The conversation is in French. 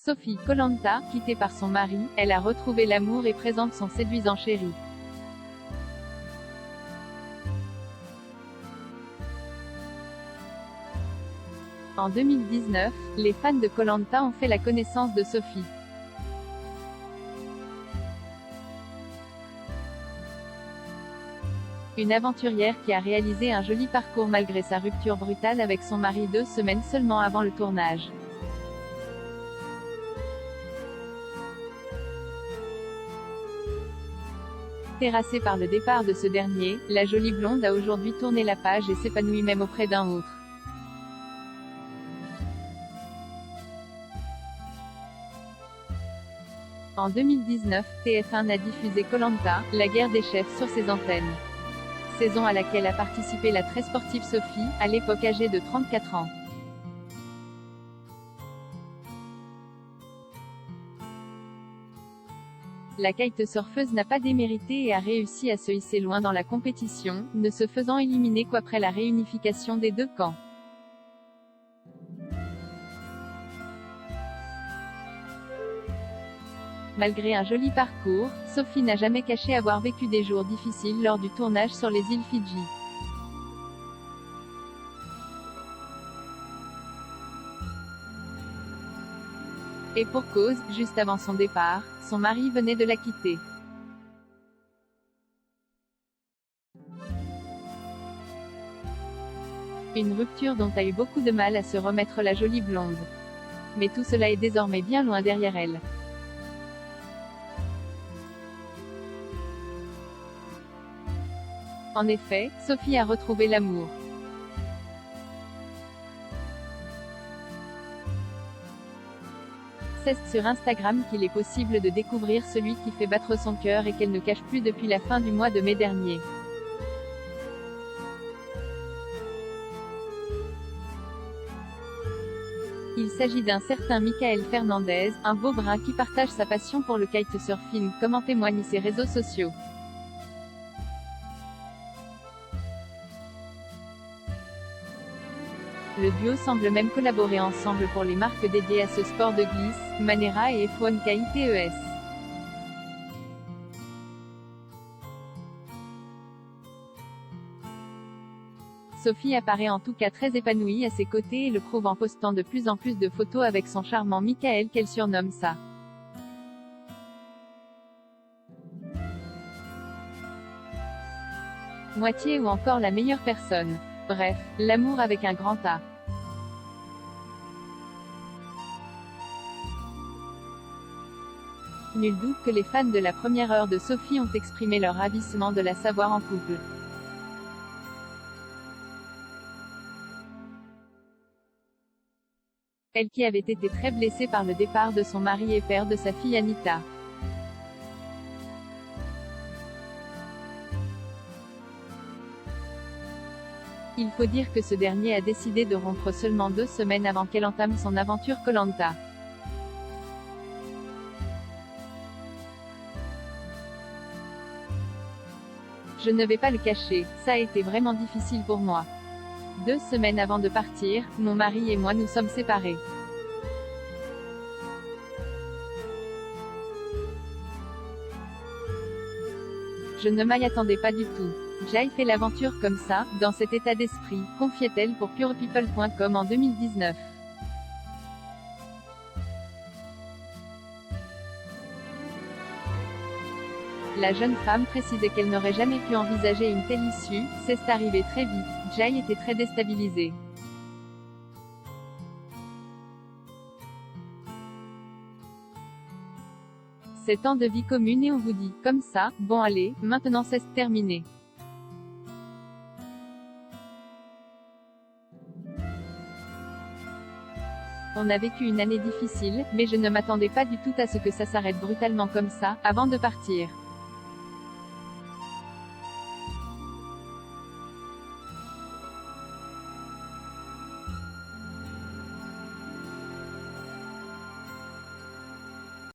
Sophie Koh-Lanta, quittée par son mari, elle a retrouvé l'amour et présente son séduisant chéri. En 2019, les fans de Koh-Lanta ont fait la connaissance de Sophie. Une aventurière qui a réalisé un joli parcours malgré sa rupture brutale avec son mari 2 semaines seulement avant le tournage. Terrassée par le départ de ce dernier, la jolie blonde a aujourd'hui tourné la page et s'épanouit même auprès d'un autre. En 2019, TF1 a diffusé Koh-Lanta, la guerre des chefs sur ses antennes. Saison à laquelle a participé la très sportive Sophie, à l'époque âgée de 34 ans. La kitesurfeuse n'a pas démérité et a réussi à se hisser loin dans la compétition, ne se faisant éliminer qu'après la réunification des deux camps. Malgré un joli parcours, Sophie n'a jamais caché avoir vécu des jours difficiles lors du tournage sur les îles Fidji. Et pour cause, juste avant son départ, son mari venait de la quitter. Une rupture dont a eu beaucoup de mal à se remettre la jolie blonde. Mais tout cela est désormais bien loin derrière elle. En effet, Sophie a retrouvé l'amour. C'est sur Instagram qu'il est possible de découvrir celui qui fait battre son cœur et qu'elle ne cache plus depuis la fin du mois de mai dernier. Il s'agit d'un certain Michael Fernandez, un beau brun qui partage sa passion pour le kitesurfing, comme en témoignent ses réseaux sociaux. Le duo semble même collaborer ensemble pour les marques dédiées à ce sport de glisse, Manera et F1 KITES. Sophie apparaît en tout cas très épanouie à ses côtés et le prouve en postant de plus en plus de photos avec son charmant Michael qu'elle surnomme sa moitié ou encore la meilleure personne. Bref, l'amour avec un grand A. Nul doute que les fans de la première heure de Sophie ont exprimé leur ravissement de la savoir en couple. Elle qui avait été très blessée par le départ de son mari et père de sa fille Anita. Il faut dire que ce dernier a décidé de rompre seulement 2 semaines avant qu'elle entame son aventure Koh-Lanta. Je ne vais pas le cacher, ça a été vraiment difficile pour moi. 2 semaines avant de partir, mon mari et moi nous sommes séparés. Je ne m'y attendais pas du tout. J'ai fait l'aventure comme ça, dans cet état d'esprit, confiait-elle pour purepeople.com en 2019. La jeune femme précisait qu'elle n'aurait jamais pu envisager une telle issue, c'est arrivé très vite, Jay était très déstabilisé. 7 ans de vie commune et on vous dit, comme ça, bon allez, maintenant c'est terminé. On a vécu une année difficile, mais je ne m'attendais pas du tout à ce que ça s'arrête brutalement comme ça, avant de partir.